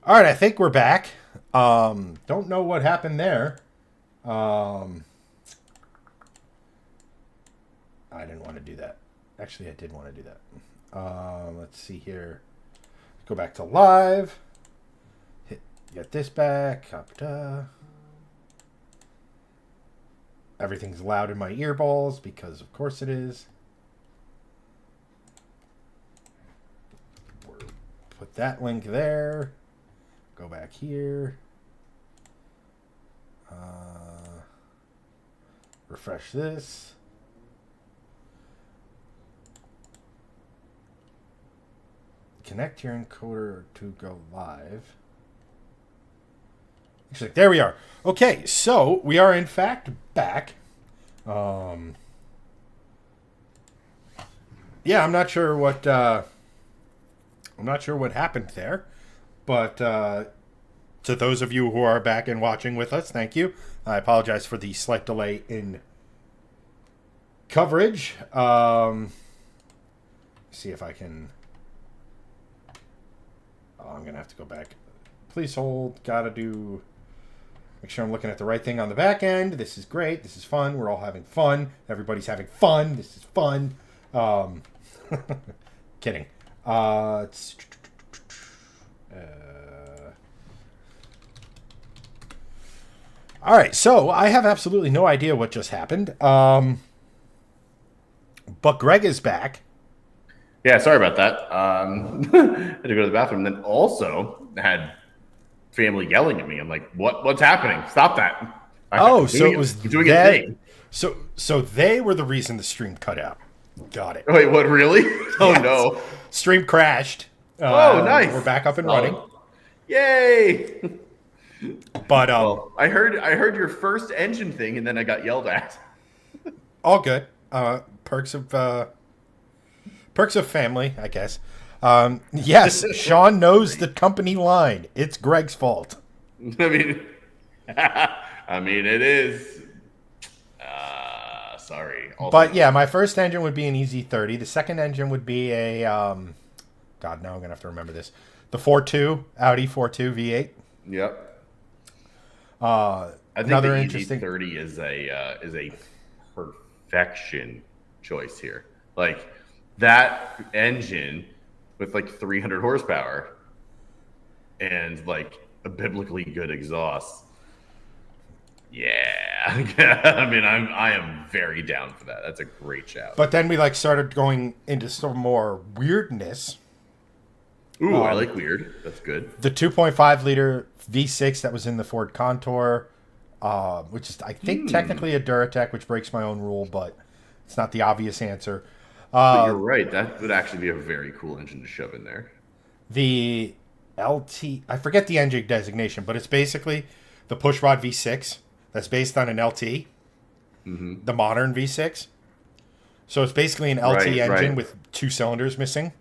All right, I think we're back. Don't know what happened there. Um, I didn't want to do that. Actually, I did want to do that. Let's see here. Go back to live. Get this back. Everything's loud in my earballs because, of course, it is. Put that link there. Go back here. Refresh this. Connect your encoder to go live. Actually, there we are. Okay, so we are in fact back. Yeah, I'm not sure what happened there, but to those of you who are back and watching with us, thank you. I apologize for the slight delay in coverage. See if I can. Oh, I'm gonna have to go back. Please hold. Gotta do. Make sure I'm looking at the right thing on the back end. This is great. This is fun. We're all having fun. Everybody's having fun. This is fun. Kidding. All right, so I have absolutely no idea what just happened. But Greg is back. Yeah, sorry about that. Had to go to the bathroom. Then also had family yelling at me. I'm like, what's happening? Stop that. It was doing a thing. So they were the reason the stream cut out. Got it. Wait, what? Really? Oh Yes. no! Stream crashed. Oh, nice. We're back up and running. Yay! But Well, I heard your first engine thing, and then I got yelled at. all good. Perks of family, I guess. Yes, Sean knows the company line. It's Greg's fault. I mean, it is. Sorry. But yeah, my first engine would be an EZ30. The second engine would be a God. Now I'm gonna have to remember this. The 4.2 Audi 4.2 V8. Yep. Uh, I think another the interesting. EZ30 is a perfection choice here. Like that engine with like 300 horsepower and like a biblically good exhaust. Yeah, I mean, I am very down for that. That's a great shout. But then we started going into some more weirdness. Ooh, I like weird. That's good. The 2.5 liter V6 that was in the Ford Contour, which is I think technically a Duratec, which breaks my own rule, but it's not the obvious answer. But you're right. That would actually be a very cool engine to shove in there. The LT, I forget the engine designation, but it's basically the pushrod V6 that's based on an LT, the modern V6. So it's basically an LT engine with 2 cylinders missing.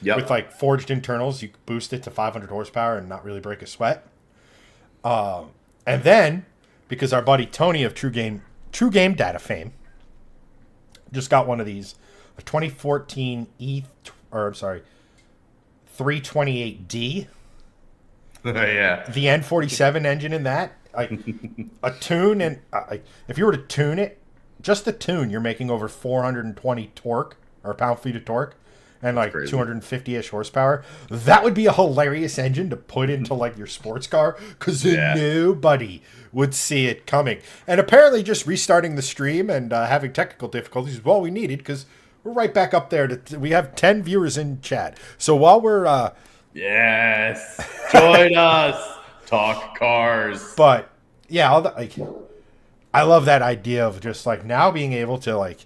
Yep. With forged internals, you could boost it to 500 horsepower and not really break a sweat. And then, because our buddy Tony of True Game Data fame just got one of these, a 2014 328D. Yeah. The N47 engine in that, a tune, and if you were to tune it, just the tune, you're making over 420 torque or pound-feet of torque. And 250-ish horsepower. That would be a hilarious engine to put into your sports car because nobody would see it coming. And apparently just restarting the stream and having technical difficulties is all we needed because we're right back up there. We have 10 viewers in chat. So while we're... yes. Join us. Talk cars. But, yeah, I love that idea of just now being able to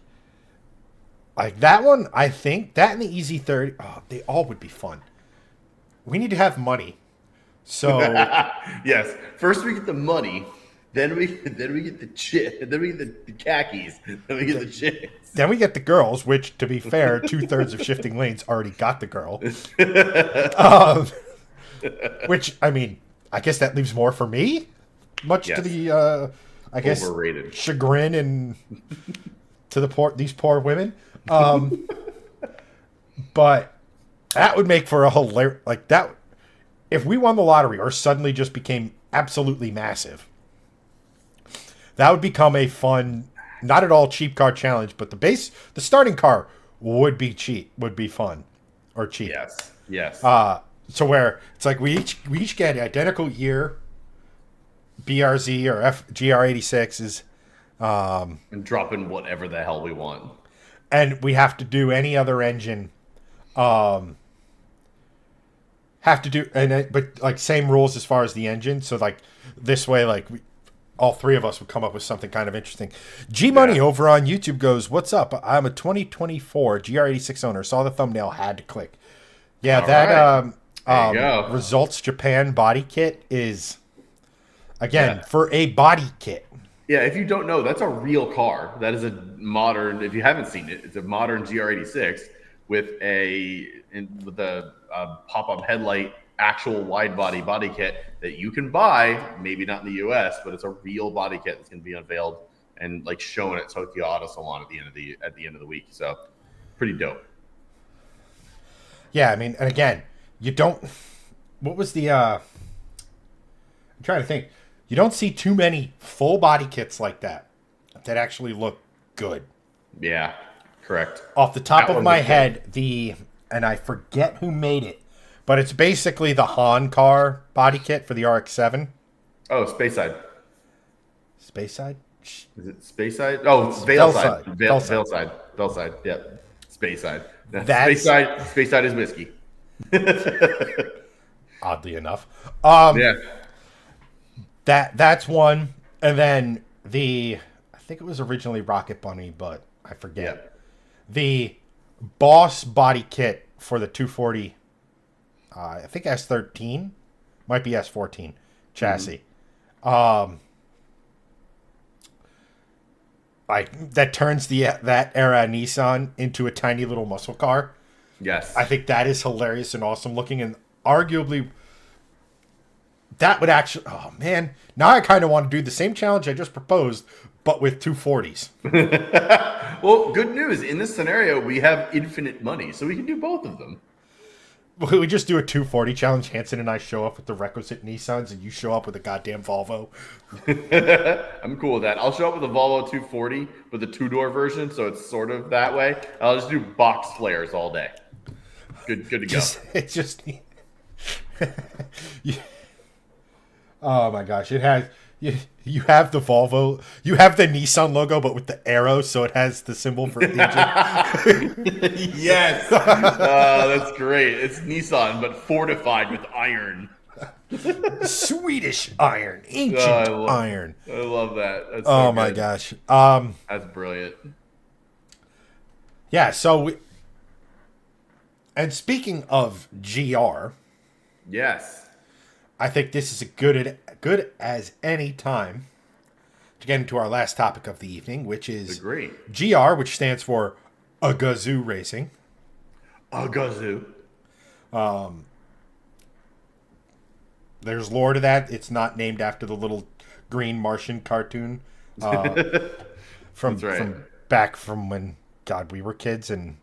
that one, I think, that and the EZ30, they all would be fun. We need to have money. So yes, first we get the money, then we get the then we get the khakis, then we get the chicks. Then we get the girls, which, to be fair, 2/3 of Shifting Lanes already got the girl. Which, I mean, I guess that leaves more for me, much to the, I guess, overrated chagrin and to these poor women. But that would make for a hilarious, if we won the lottery or suddenly just became absolutely massive, that would become a fun, not at all cheap car challenge, but the starting car would be cheap, would be fun or cheap. Yes. Yes. So where it's like we each get identical year BRZ or GR86s, and drop in whatever the hell we want. and we have to do any other engine. Have to do but like same rules as far as the engine. So like this way, like all three of us would come up with something kind of interesting. G Money over on YouTube goes, "What's up? I'm a 2024 GR86 owner. Saw the thumbnail, had to click." Yeah, All that right. Results Japan body kit is again for a body kit. Yeah, if you don't know, that's a real car. That is a modern. If you haven't seen it, it's a modern GR86 with a pop-up headlight, actual wide body kit that you can buy. Maybe not in the U.S., but it's a real body kit that's going to be unveiled and like shown at Tokyo Auto Salon at the end of the week. So pretty dope. Yeah, I mean, and again, you don't. What was the? I'm trying to think. You don't see too many full body kits like that actually look good. Yeah, correct. Off the top of my head, and I forget who made it, but it's basically the Han car body kit for the RX-7. Oh, Speyside. Speyside? Is it Speyside? Oh, it's Veilside. Veilside. Yeah, Speyside. Speyside is whiskey. Oddly enough. Yeah. That's one. And then I think it was originally Rocket Bunny, but I forget. Yeah. The Boss body kit for the 240, I think S13, might be S14 chassis. Like that turns that era Nissan into a tiny little muscle car. Yes. I think that is hilarious and awesome looking, and arguably that would actually, oh man, now I kind of want to do the same challenge I just proposed, but with 240s. Well, good news. In this scenario, we have infinite money, so we can do both of them. We just do a 240 challenge. Hanson and I show up with the requisite Nissans, and you show up with a goddamn Volvo. I'm cool with that. I'll show up with a Volvo 240 with the two-door version, so it's sort of that way. I'll just do box flares all day. Good to go. It's just... Oh my gosh, it has... You have the Volvo, you have the Nissan logo, but with the arrow, so it has the symbol for engine. Yes, that's great. It's Nissan, but fortified with iron. Swedish iron, ancient iron. I love that. That's so oh my good. gosh, That's brilliant. Yeah. So, and speaking of GR, yes. I think this is a good as any time to get into our last topic of the evening, which is GR, which stands for a Gazoo Racing. A Gazoo. There's lore to that. It's not named after the little green Martian cartoon from back from when we were kids, and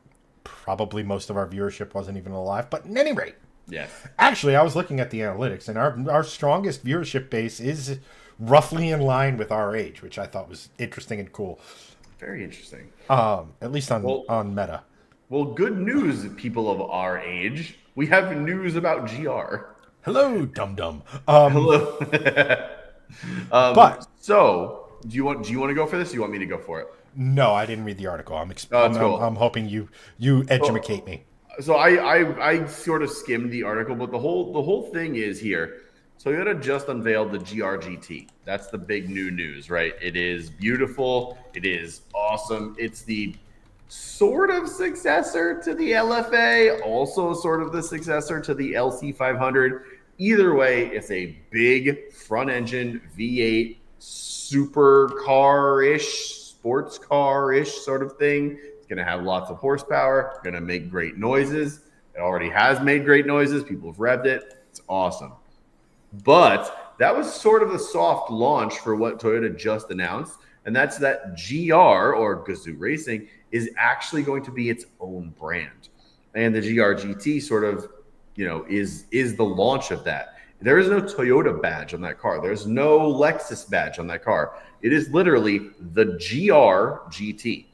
probably most of our viewership wasn't even alive. But at any rate. Yes. Actually, I was looking at the analytics, and our strongest viewership base is roughly in line with our age, which I thought was interesting and cool. Very interesting. At least on Meta. Well, good news, people of our age. We have news about GR. Hello, dum dum. Hello. But so, do you want to go for this? Or do you want me to go for it? No, I didn't read the article. Cool. I'm hoping you educate me. So I sort of skimmed the article, but the whole thing is here. Toyota just unveiled the GR-GT. That's the big new news, right? It is beautiful. It is awesome. It's the sort of successor to the LFA, also sort of the successor to the LC500. Either way, it's a big front engine V8 supercar-ish, sports car-ish sort of thing. It's going to have lots of horsepower, going to make great noises. It already has made great noises. People have revved it. It's awesome. But that was sort of the soft launch for what Toyota just announced, and that's that GR, or Gazoo Racing, is actually going to be its own brand. And the GR GT sort of is the launch of that. There is no Toyota badge on that car. There's no Lexus badge on that car. It is literally the GR GT.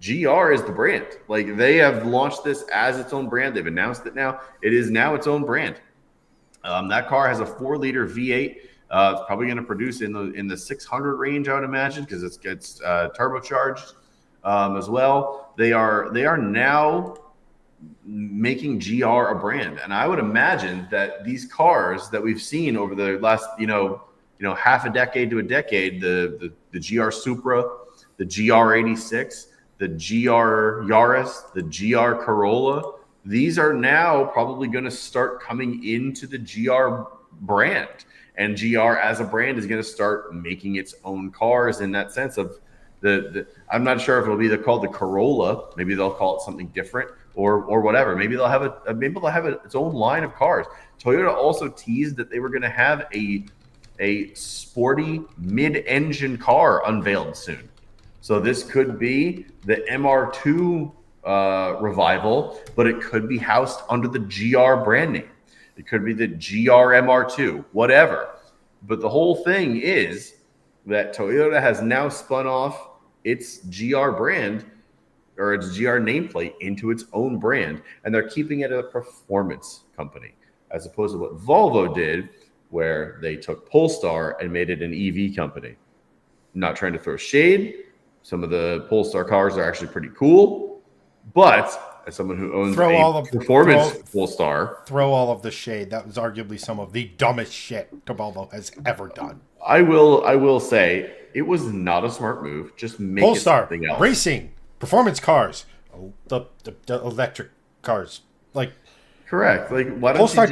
GR is the brand. Like, they have launched this as its own brand. They've announced it now. It is now its own brand. That car has a 4-liter V8. It's probably going to produce in the 600 range, I would imagine, because it's turbocharged as well. They are now making GR a brand, and I would imagine that these cars that we've seen over the last half a decade to a decade, the GR Supra, the GR86, the GR Yaris, the GR Corolla, these are now probably going to start coming into the GR brand, and GR as a brand is going to start making its own cars in that sense of I'm not sure if it'll be called the Corolla. Maybe they'll call it something different or whatever. Maybe they'll have its own line of cars. Toyota also teased that they were going to have a sporty mid-engine car unveiled soon. So this could be the MR2 revival, but it could be housed under the GR brand name. It could be the GR MR2, whatever. But the whole thing is that Toyota has now spun off its GR brand or its GR nameplate into its own brand, and they're keeping it a performance company, as opposed to what Volvo did, where they took Polestar and made it an EV company. I'm not trying to throw shade. Some of the Polestar cars are actually pretty cool, but as someone who owns performance Polestar, throw all of the shade. That was arguably some of the dumbest shit Volvo has ever done. I will say it was not a smart move. Just make Polestar, it something else. Racing, performance cars, the electric cars, like correct. Like, why don't Polestar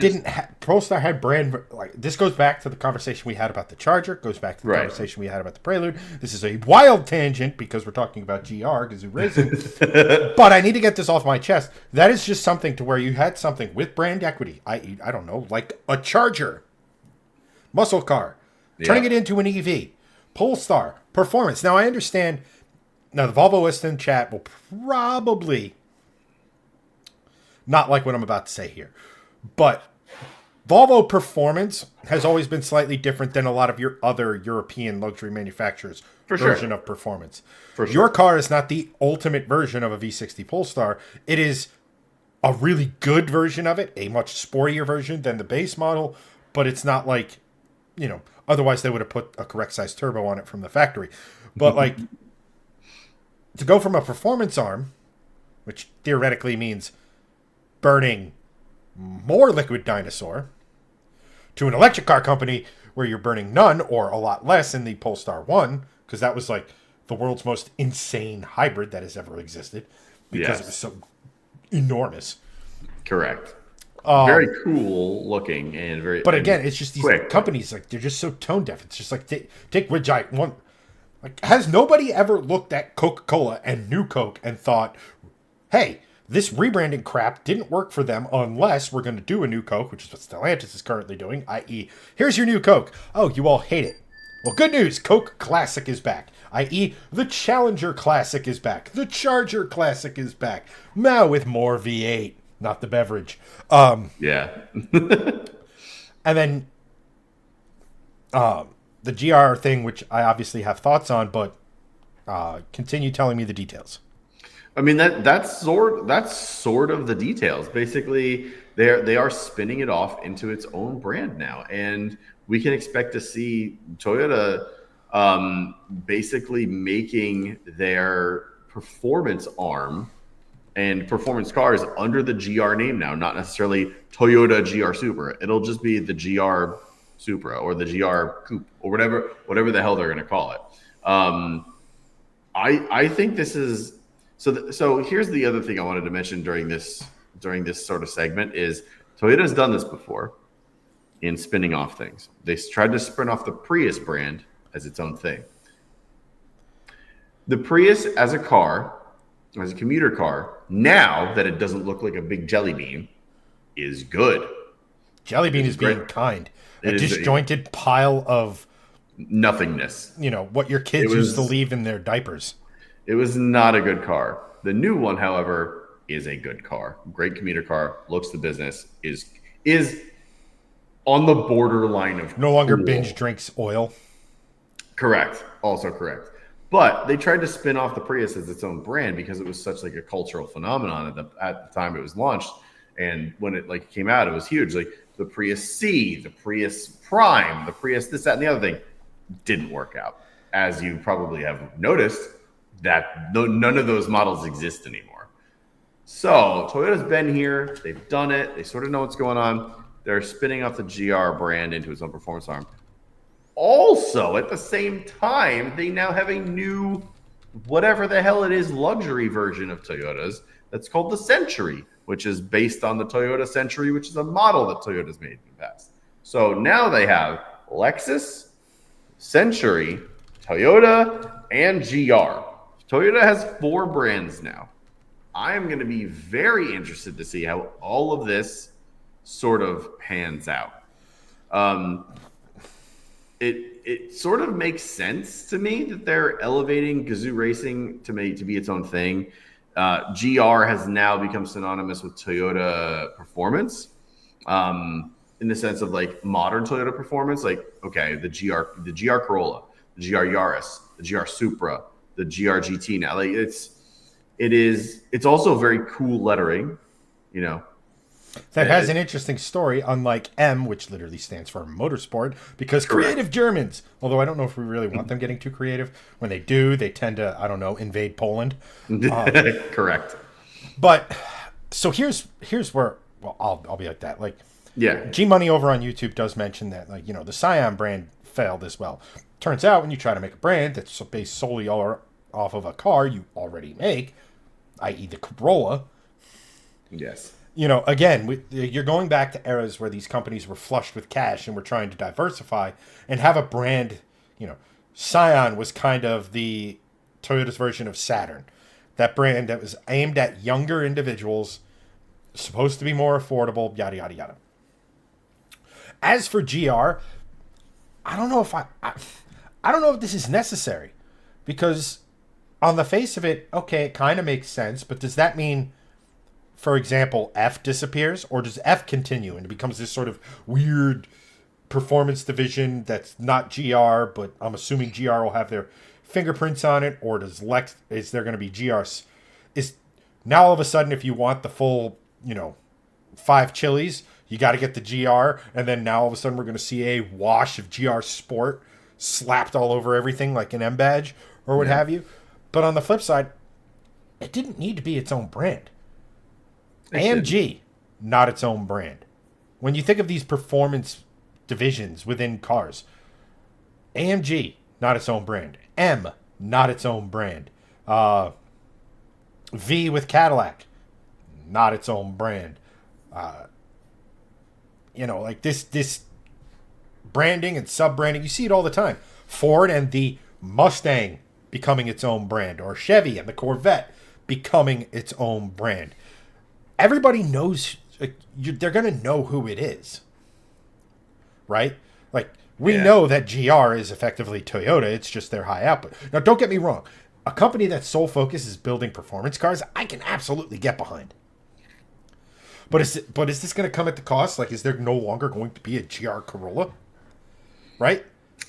Polestar had brand, like, this goes back to the conversation we had about the Charger, goes back to the conversation we had about the Prelude. This is a wild tangent because we're talking about GR because we're racing. But I need to get this off my chest. That is just something to where you had something with brand equity, i.e., I don't know, like a Charger, muscle car, turning it into an EV. Polestar, performance. Now I understand. Now the Volvoist chat will probably not like what I'm about to say here, but Volvo performance has always been slightly different than a lot of your other European luxury manufacturers' version of performance. Your car is not the ultimate version of a V60 Polestar. It is a really good version of it, a much sportier version than the base model, but it's not like, otherwise they would have put a correct size turbo on it from the factory. But like, to go from a performance arm, which theoretically means burning more liquid dinosaur, to an electric car company where you're burning none or a lot less in the Polestar 1, because that was like the world's most insane hybrid that has ever existed, because it was so enormous. Correct. Very cool looking and very. But again, it's just these companies, like, they're just so tone deaf. It's just like take Ridge one. Like, has nobody ever looked at Coca-Cola and New Coke and thought, hey, this rebranding crap didn't work for them unless we're going to do a new Coke, which is what Stellantis is currently doing, i.e., here's your new Coke. Oh, you all hate it. Well, good news. Coke Classic is back, i.e., the Challenger Classic is back. The Charger Classic is back. Now with more V8, not the beverage. Yeah. And then the GR thing, which I obviously have thoughts on, but continue telling me the details. I mean, that's sort of the details. Basically, they are spinning it off into its own brand now, and we can expect to see Toyota basically making their performance arm and performance cars under the GR name now, not necessarily Toyota GR Supra. It'll just be the GR Supra or the GR Coupe or whatever the hell they're going to call it. I think this is. So here's the other thing I wanted to mention during this sort of segment is Toyota's done this before in spinning off things. They tried to spin off the Prius brand as its own thing. The Prius as a car, as a commuter car, now that it doesn't look like a big jelly bean, is good. Jelly bean is being kind. A disjointed pile of nothingness. What your kids used to leave in their diapers. It was not a good car. The new one, however, is a good car. Great commuter car, looks the business, is on the borderline of no longer cool. binge drinks oil. Correct. Also correct. But they tried to spin off the Prius as its own brand because it was such like a cultural phenomenon at the time it was launched. And when it like came out, it was huge. Like the Prius C, the Prius Prime, the Prius this, that, and the other thing didn't work out. As you probably have noticed, that none of those models exist anymore. So Toyota's been here. They've done it. They sort of know what's going on. They're spinning off the GR brand into its own performance arm. Also, at the same time, they now have a new, whatever the hell it is, luxury version of Toyota's that's called the Century, which is based on the Toyota Century, which is a model that Toyota's made in the past. So now they have Lexus, Century, Toyota, and GR. Toyota has 4 brands now. I am going to be very interested to see how all of this sort of pans out. It sort of makes sense to me that they're elevating Gazoo Racing to be its own thing. GR has now become synonymous with Toyota performance, in the sense of like modern Toyota performance. Like, okay, the GR Corolla, the GR Yaris, the GR Supra, the GR GT. Now, like it's also very cool lettering, you know. That has an interesting story, unlike M, which literally stands for motorsport, because creative Germans, although I don't know if we really want them getting too creative. When they do, they tend to, I don't know, invade Poland. Correct. But, so here's where, well, I'll be like that. Like, yeah, G Money over on YouTube does mention that, like, you know, the Scion brand failed as well. Turns out when you try to make a brand that's based solely off of a car you already make, i.e. the Corolla. Yes. You know, again, you're going back to eras where these companies were flushed with cash and were trying to diversify and have a brand. You know, Scion was kind of the Toyota's version of Saturn. That brand that was aimed at younger individuals, supposed to be more affordable, yada, yada, yada. As for GR, I don't know if I don't know if this is necessary, because on the face of it, okay, it kind of makes sense, but does that mean, for example, F disappears, or does F continue and it becomes this sort of weird performance division that's not GR, but I'm assuming GR will have their fingerprints on it, or is there going to be GRs? Is now all of a sudden, if you want the full, you know, 5 chilies, you got to get the GR, and then now all of a sudden we're going to see a wash of GR Sport slapped all over everything like an M badge or what have you. But on the flip side, it didn't need to be its own brand. AMG, not its own brand. When you think of these performance divisions within cars, AMG, not its own brand. M, not its own brand. V with Cadillac, not its own brand. You know, like this branding and sub-branding, you see it all the time. Ford and the Mustang becoming its own brand, or Chevy and the Corvette becoming its own brand. Everybody knows, like, they're going to know who it is, right? Like, we know that GR is effectively Toyota. It's just their high output. Now, don't get me wrong. A company that's sole focus is building performance cars, I can absolutely get behind. But is this going to come at the cost? Like, is there no longer going to be a GR Corolla? Right?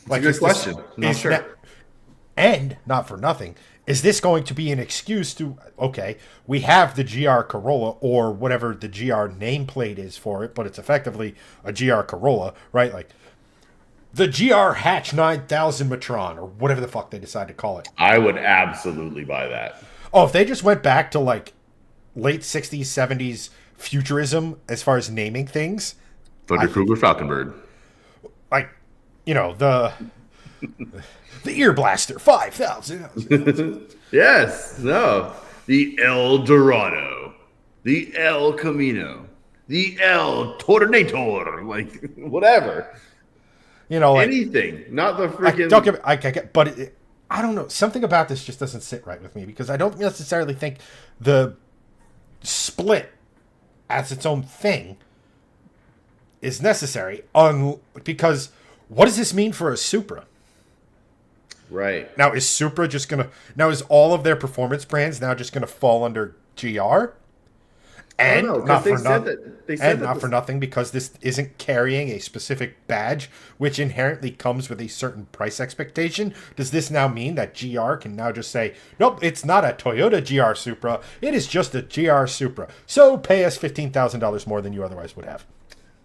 Like, good question. Not sure. And, not for nothing, is this going to be an excuse to, okay, we have the GR Corolla, or whatever the GR nameplate is for it, but it's effectively a GR Corolla, right? Like, the GR Hatch 9000 Matron, or whatever the fuck they decide to call it. I would absolutely buy that. Oh, if they just went back to, like, late 60s, 70s futurism as far as naming things. Thunder Cougar Falconbird. Like, you know, the Ear Blaster 5000. Yes. No. The El Dorado. The El Camino. The El Tornator. Like, whatever. You know, like, anything. Not the freaking... Don't get me... I get... But I don't know. Something about this just doesn't sit right with me, because I don't necessarily think the split as its own thing is necessary. Because what does this mean for a Supra? Right. Now, is Supra just going to... Now, is all of their performance brands now just going to fall under GR? I don't know, And because not for they said that not for nothing, because this isn't carrying a specific badge, which inherently comes with a certain price expectation. Does this now mean that GR can now just say, nope, it's not a Toyota GR Supra, it is just a GR Supra, so pay us $15,000 more than you otherwise would have?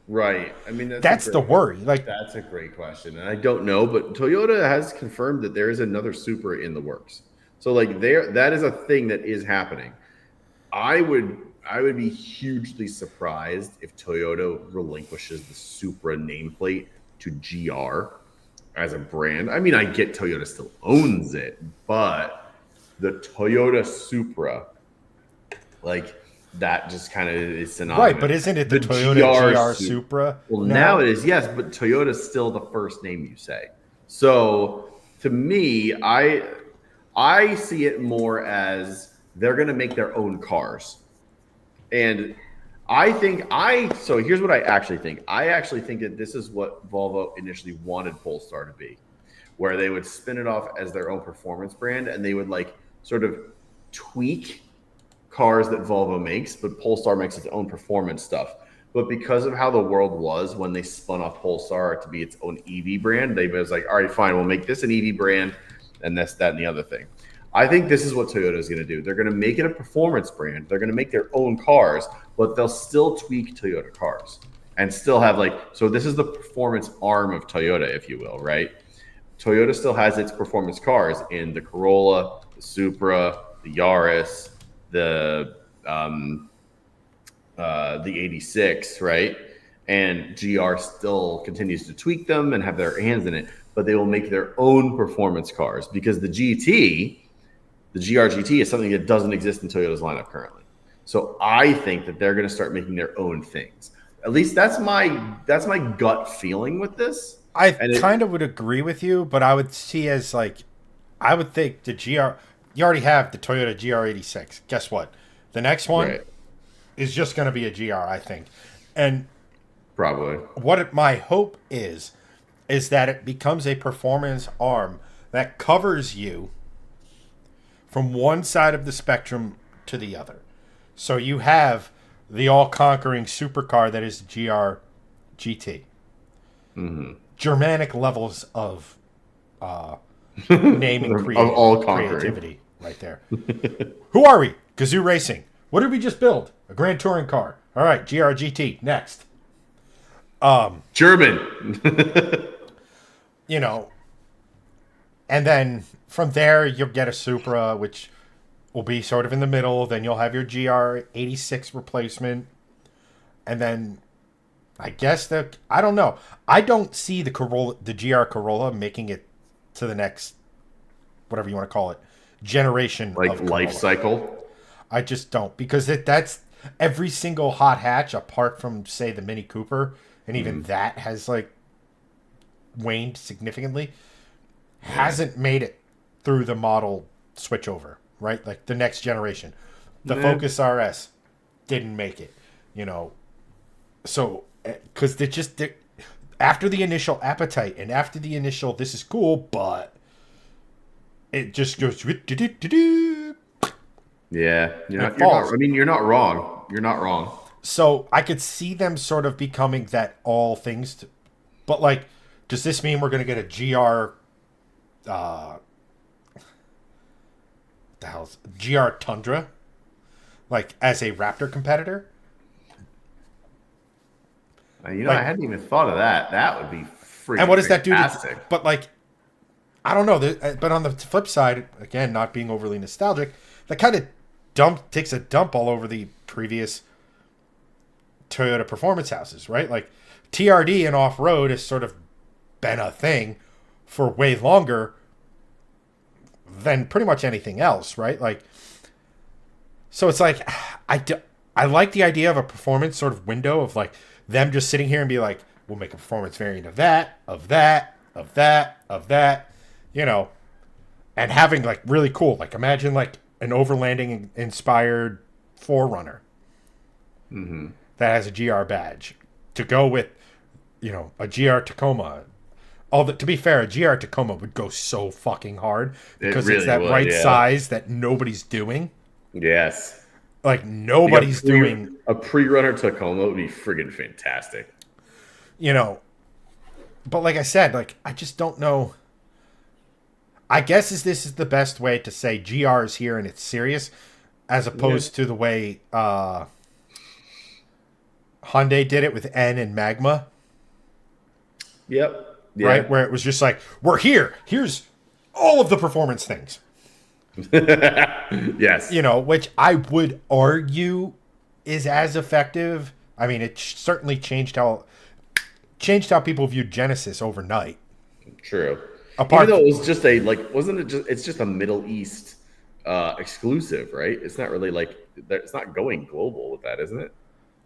right. I mean, That's the worry. Like, that's a great question, and I don't know, but Toyota has confirmed that there is another Supra in the works. So like that is a thing that is happening. I would I would be hugely surprised if Toyota relinquishes the Supra nameplate to GR as a brand. I mean, I get Toyota still owns it, but the Toyota Supra, like that, just kind of is synonymous. right, but isn't it the Toyota GR Supra? Well, now it is, yes, but Toyota's still the first name you say. So to me, I see it more as they're going to make their own cars. And so here's what I actually think. I actually think that this is what Volvo initially wanted Polestar to be, where they would spin it off as their own performance brand, and they would like sort of tweak cars that Volvo makes, but Polestar makes its own performance stuff. But because of how the world was when they spun off Polestar to be its own EV brand, they was like, all right, fine, we'll make this an EV brand, and this, that, and the other thing. I think this is what Toyota is going to do. They're going to make it a performance brand. They're going to make their own cars, but they'll still tweak Toyota cars and still have so this is the performance arm of Toyota, if you will, right? Toyota still has its performance cars in the Corolla, the Supra, the Yaris, the 86, right? And GR still continues to tweak them and have their hands in it, but they will make their own performance cars because the GR GT is something that doesn't exist in Toyota's lineup currently. So I think that they're going to start making their own things. At least that's my gut feeling with this. I kind of would agree with you, but I would see as I would think the GR, you already have the Toyota GR86. Guess what? The next one is just going to be a GR, I think. And probably my hope is that it becomes a performance arm that covers you from one side of the spectrum to the other. So you have the all-conquering supercar that is GR GT. Mm-hmm. Germanic levels of name and creativity right there. Who are we? Gazoo Racing. What did we just build? A Grand Touring car. All right, GR GT. Next. German. And then from there, you'll get a Supra, which will be sort of in the middle. Then you'll have your GR86 replacement. And then I guess I don't know. I don't see the GR Corolla making it to the next, whatever you want to call it, generation of life cycle. I just don't, because that's every single hot hatch apart from, say, the Mini Cooper, and even that has waned significantly. Hasn't made it through the model switchover, right? Like the next generation. The Focus RS didn't make it, So, because after the initial appetite and after the initial, this is cool, but it just goes. Yeah, you're not wrong. You're not wrong. So I could see them sort of becoming that all things, but does this mean we're going to get a GR? The hell's GR Tundra, as a Raptor competitor? I hadn't even thought of that. That would be freaking. And what does that do? But I don't know. But on the flip side, again, not being overly nostalgic, that kind of takes a dump all over the previous Toyota performance houses, right? TRD and off-road has sort of been a thing for way longer than pretty much anything else, right? So it's I like the idea of a performance sort of window of them just sitting here and be we'll make a performance variant of that, of that, of that, of that, and having really cool, imagine an overlanding inspired 4Runner that has a GR badge to go with, a GR Tacoma. To be fair, a GR Tacoma would go so fucking hard because it's that size that nobody's doing. Yes. Like nobody's doing a pre-runner Tacoma would be friggin' fantastic. You know, but like I said, like I just don't know. I guess this is the best way to say GR is here and it's serious, as opposed to the way Hyundai did it with N and Magma. Yep. Yeah. Right? Where it was just like, we're here. Here's all of the performance things. Yes. You know, which I would argue is as effective. I mean, it certainly changed how people viewed Genesis overnight. True. Even though it was just wasn't it just, it's just a Middle East exclusive, right? It's not really like, it's not going global with that, isn't it?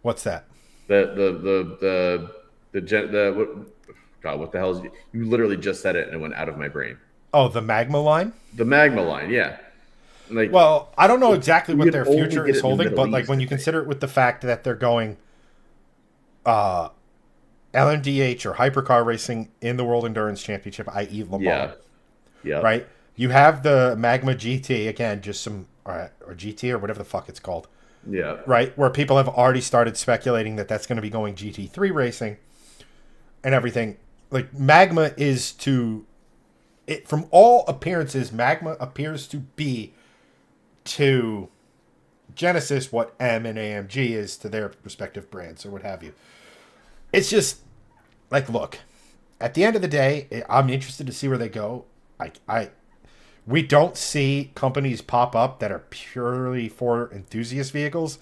What's that? God, what the hell is you literally just said it and it went out of my brain. Oh, the Magma line? The Magma line, yeah. Like, well, I don't know exactly what their future is holding, but like East, when you consider it with the fact that they're going LMDH or hypercar racing in the World Endurance Championship, i.e. Le Mans. Yeah. Right? You have the Magma GT, again, just some, or GT or whatever the fuck it's called. Yeah. Right? Where people have already started speculating that that's going to be going GT3 racing and everything. Like, Magma is from all appearances, Magma appears to be to Genesis what M and AMG is to their respective brands or what have you. It's just like, look, at the end of the day, I'm interested to see where they go. We don't see companies pop up that are purely for enthusiast vehicles.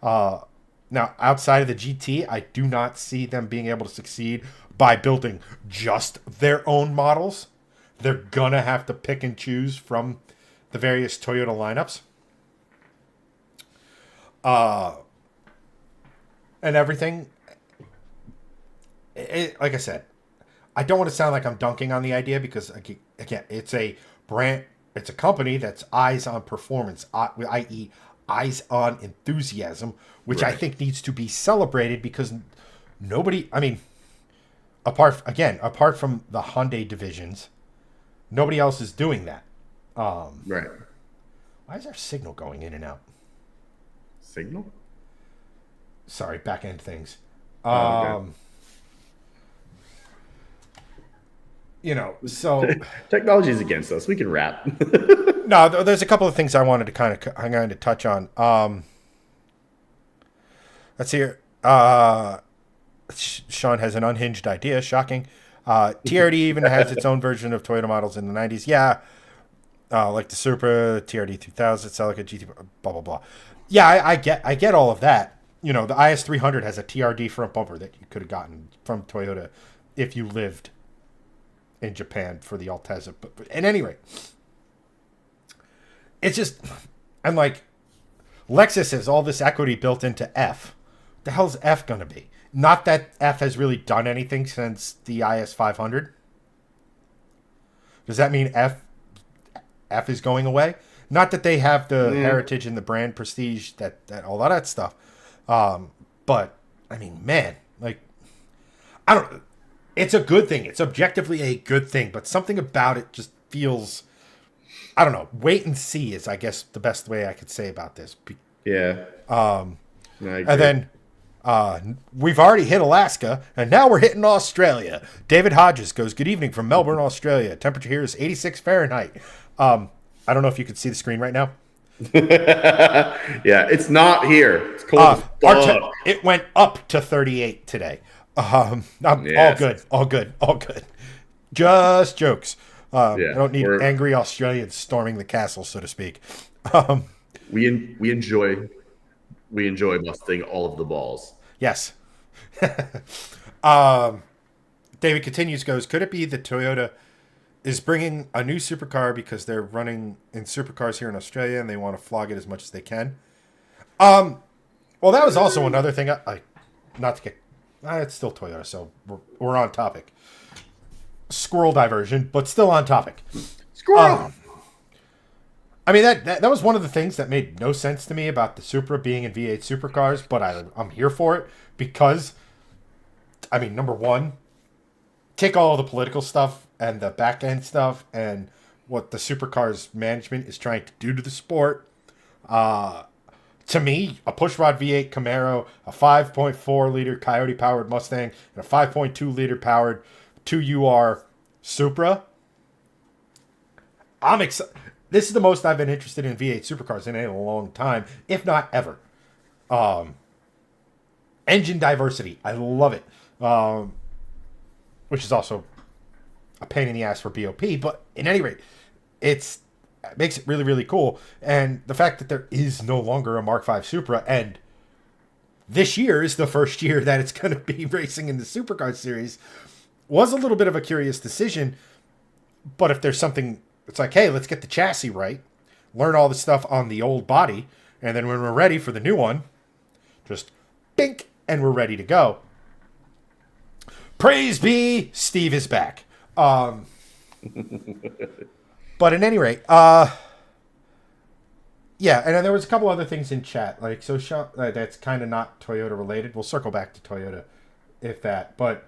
Now, outside of the GT, I do not see them being able to succeed by building just their own models. They're going to have to pick and choose from the various Toyota lineups. And everything. Like I said, I don't want to sound like I'm dunking on the idea because, again, it's a brand, it's a company that's eyes on performance, i.e. eyes on enthusiasm, which I think needs to be celebrated because nobody, I mean, apart from the Hyundai divisions, nobody else is doing that. Right. Why is our signal going in and out? Signal? Sorry, back end things. Okay. You know, so technology is against us. We can wrap. No, there's a couple of things I wanted to kind of touch on. Let's see here. Sean has an unhinged idea. Shocking. TRD even has its own version of Toyota models in the 90s. Yeah. Like the Supra, TRD 3000, Celica, GT, blah, blah, blah. Yeah, I get all of that. You know, the IS300 has a TRD front bumper that you could have gotten from Toyota if you lived in Japan for the Altezza. But at any rate, it's just, I'm like, Lexus has all this equity built into F. What the hell's F going to be? Not that F has really done anything since the IS500. Does that mean F is going away? Not that they have the heritage and the brand prestige that all of that stuff. But I mean, man, like, I don't. It's a good thing. It's objectively a good thing, but something about it just feels, I don't know. Wait and see is, I guess, the best way I could say about this. Yeah. And then we've already hit Alaska, and now we're hitting Australia. David Hodges goes, "Good evening from Melbourne, Australia. Temperature here is 86 Fahrenheit." I don't know if you can see the screen right now. Yeah, it's not here. It's cold. It went up to 38 today. Yes. All good. Just jokes. I don't need angry Australians storming the castle, so to speak. We enjoy busting all of the balls. Yes. David continues, goes, "Could it be that Toyota is bringing a new supercar because they're running in supercars here in Australia and they want to flog it as much as they can?" Well, that was also another thing. Not to get, it's still Toyota, so we're on topic. Squirrel diversion, but still on topic. Squirrel. I mean, that was one of the things that made no sense to me about the Supra being in V8 supercars, but I'm here for it because, I mean, number one, take all the political stuff and the back end stuff and what the supercars management is trying to do to the sport. To To me, a pushrod V8 Camaro, a 5.4 liter Coyote powered Mustang, and a 5.2 liter powered 2UR Supra. I'm excited. This is the most I've been interested in V8 supercars in a long time, if not ever. Engine diversity, I love it. Which is also a pain in the ass for BOP, but in any rate, it makes it really, really cool. And the fact that there is no longer a Mark V Supra, and this year is the first year that it's going to be racing in the Supercar series, was a little bit of a curious decision. But if there's something, it's like, hey, let's get the chassis right, learn all the stuff on the old body, and then when we're ready for the new one, just bink, and we're ready to go. Praise be, Steve is back. But at any rate, yeah, and then there was a couple other things in chat, like so that's kind of not Toyota related. We'll circle back to Toyota, if that. But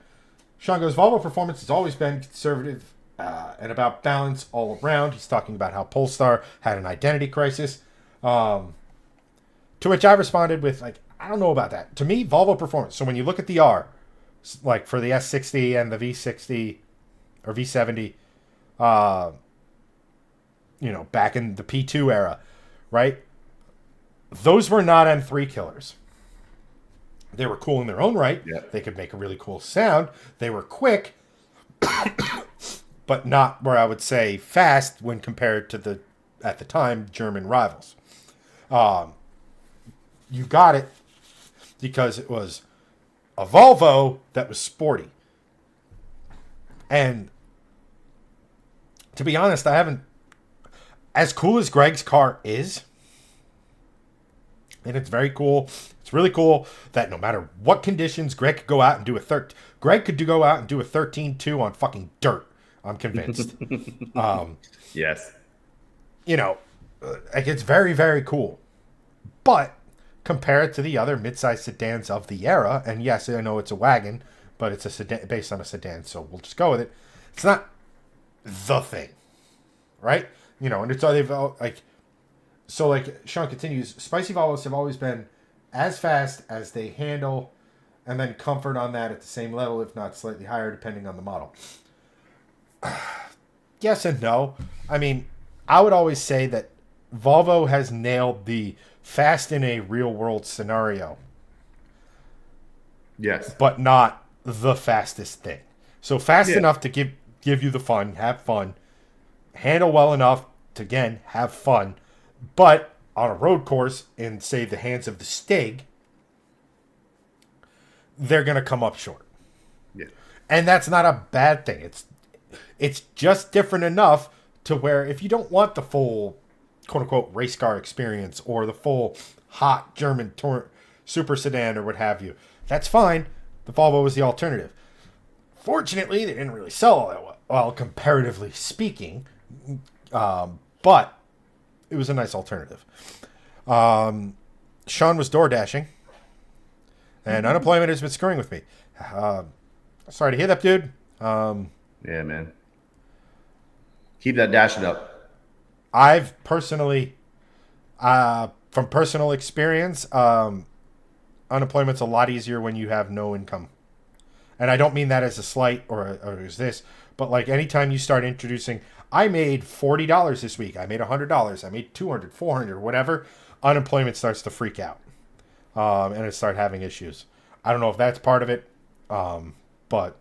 Sean goes, Volvo performance has always been conservative and about balance all around. He's talking about how Polestar had an identity crisis. To which I responded with, like, I don't know about that. To me, Volvo performance. So when you look at the R, like for the S60 and the V60 or V70, back in the P2 era, right? Those were not M3 killers. They were cool in their own right. Yeah. They could make a really cool sound. They were quick, but not where I would say fast when compared to the, at the time, German rivals. You got it because it was a Volvo that was sporty. And to be honest, I haven't, as cool as Greg's car is, and it's very cool. It's really cool that no matter what conditions, Greg could go out and do Greg could go out and do a 13.2 on fucking dirt. I'm convinced. Yes. Like, it's very, very cool. But compare it to the other mid-sized sedans of the era, and yes, I know it's a wagon, but it's a sedan based on a sedan, so we'll just go with it. It's not the thing, right? And it's all they've like. So, like Sean continues, spicy Volvos have always been as fast as they handle, and then comfort on that at the same level, if not slightly higher, depending on the model. Yes and no. I mean, I would always say that Volvo has nailed the fast in a real-world scenario. Yes. But not the fastest thing. So fast enough to give you the fun, have fun, handle well enough to, again, have fun, but on a road course in, say, the hands of the Stig, they're going to come up short. Yeah. And that's not a bad thing. It's just different enough to where if you don't want the full, quote-unquote, race car experience or the full hot German super sedan or what have you, that's fine. The Volvo was the alternative. Fortunately, they didn't really sell all that well, comparatively speaking, but it was a nice alternative. Sean was door dashing, and unemployment has been screwing with me. Sorry to hear that, dude. Yeah, man. Keep that dashing up. I've personally, from personal experience, unemployment's a lot easier when you have no income. And I don't mean that as a slight or as this, but like anytime you start introducing, I made $40 this week, I made $100, I made $200, $400, whatever, unemployment starts to freak out. And it start having issues. I don't know if that's part of it, but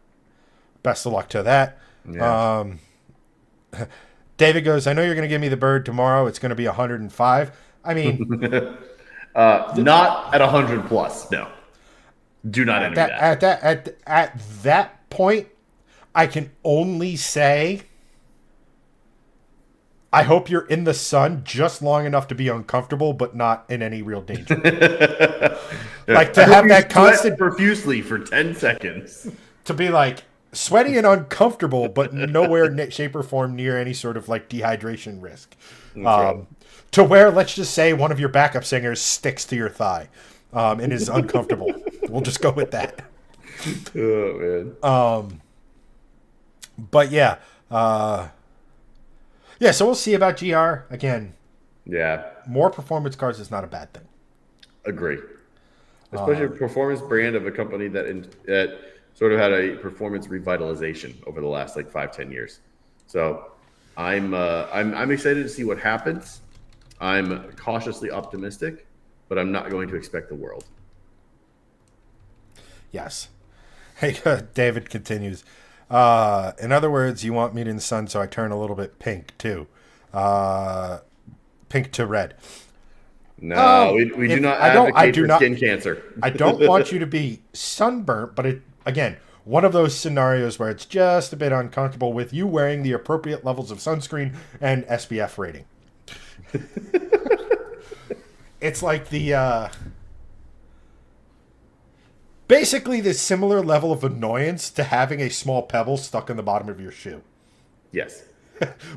best of luck to that. Yeah. David goes, I know you're going to give me the bird tomorrow. It's going to be 105. I mean, not at 100 plus. No, do not enter that. At that point, I can only say, I hope you're in the sun just long enough to be uncomfortable, but not in any real danger. Like to have that constant profusely for 10 seconds. To be like sweaty and uncomfortable, but nowhere shape or form near any sort of like dehydration risk. Right. To where, let's just say, one of your backup singers sticks to your thigh and is uncomfortable. We'll just go with that. Oh, man. But yeah. Yeah, so we'll see about GR. Again, yeah, more performance cars is not a bad thing. Agree. Especially a performance brand of a company that sort of had a performance revitalization over the last like 5-10 years. So I'm excited to see what happens. I'm cautiously optimistic, but I'm not going to expect the world. Yes. Hey, David continues. In other words, you want me in the sun, so I turn a little bit pink too. Pink to red. No, we do not advocate for skin cancer. I don't want you to be sunburnt, but again, one of those scenarios where it's just a bit uncomfortable with you wearing the appropriate levels of sunscreen and SPF rating. It's like basically the similar level of annoyance to having a small pebble stuck in the bottom of your shoe. Yes.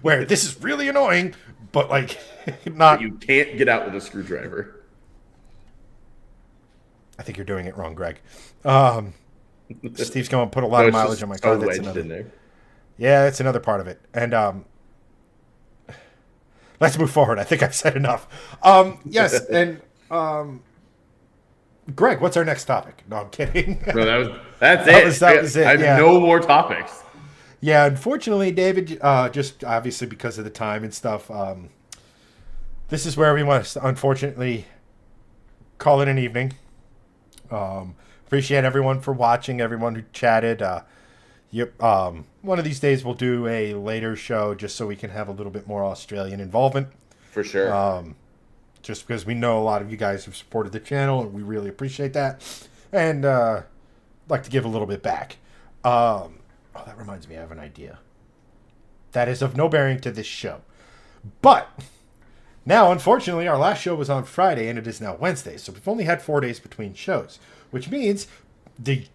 Where this is really annoying, but like not. But you can't get out with a screwdriver. I think you're doing it wrong, Greg. Steve's going to put a lot of mileage on my car. That's another. In there. Yeah, that's another part of it. And let's move forward. I think I've said enough. Yes, and Greg, what's our next topic? No, I'm kidding. No, that's it. That was it. I have no more topics. Yeah, unfortunately, David, just obviously because of the time and stuff, this is where we want to, unfortunately, call it an evening. Appreciate everyone for watching, everyone who chatted. One of these days we'll do a later show just so we can have a little bit more Australian involvement. For sure. Just because we know a lot of you guys have supported the channel, and we really appreciate that. And like to give a little bit back. Oh, that reminds me, I have an idea. That is of no bearing to this show. But now, unfortunately, our last show was on Friday, and it is now Wednesday. So we've only had 4 days between shows, which means the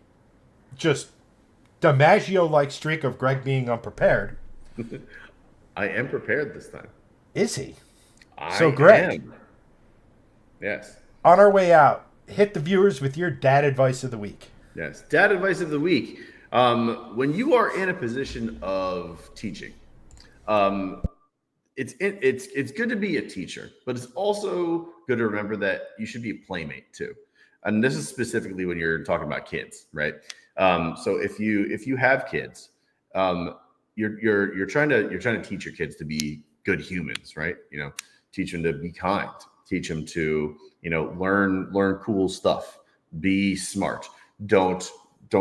DiMaggio-like streak of Greg being unprepared. I am prepared this time. Is he? So, Greg. Am. Yes. On our way out, hit the viewers with your dad advice of the week. Yes. Dad advice of the week. When you are in a position of teaching, it's good to be a teacher, but it's also good to remember that you should be a playmate too. And this is specifically when you're talking about kids, right? So if you have kids, you're trying to teach your kids to be good humans, right? Teach them to be kind, teach them to learn cool stuff, be smart, don't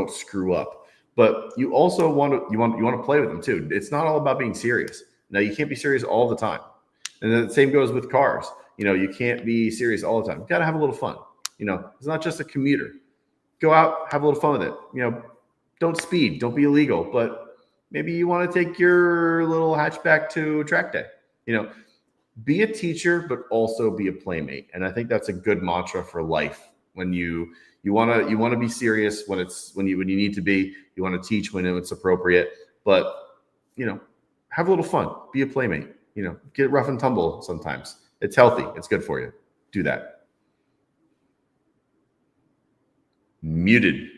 screw up. But you also want to play with them too. It's not all about being serious. Now, you can't be serious all the time. And then the same goes with cars. You can't be serious all the time. You got to have a little fun. It's not just a commuter. Go out, have a little fun with it. Don't speed, don't be illegal, but maybe you want to take your little hatchback to track day. Be a teacher, but also be a playmate. And I think that's a good mantra for life. When you want to be serious when you need to be. You want to teach when it's appropriate, but have a little fun. Be a playmate. Get rough and tumble sometimes. It's healthy. It's good for you. Do that. Muted.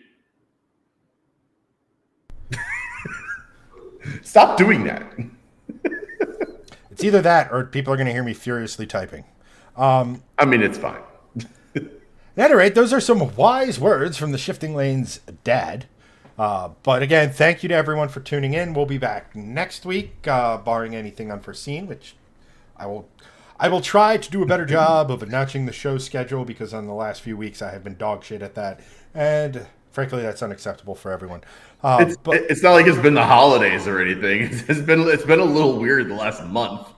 Stop doing that. It's either that or people are going to hear me furiously typing. It's fine. At any rate, those are some wise words from the Shifting Lanes dad. But again, thank you to everyone for tuning in. We'll be back next week, barring anything unforeseen, which I will try to do a better job of announcing the show schedule, because on the last few weeks I have been dog shit at that. And frankly, that's unacceptable for everyone. It's not like it's been the holidays or anything. It's been a little weird the last month.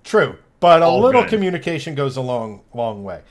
True, but a little communication goes a long way.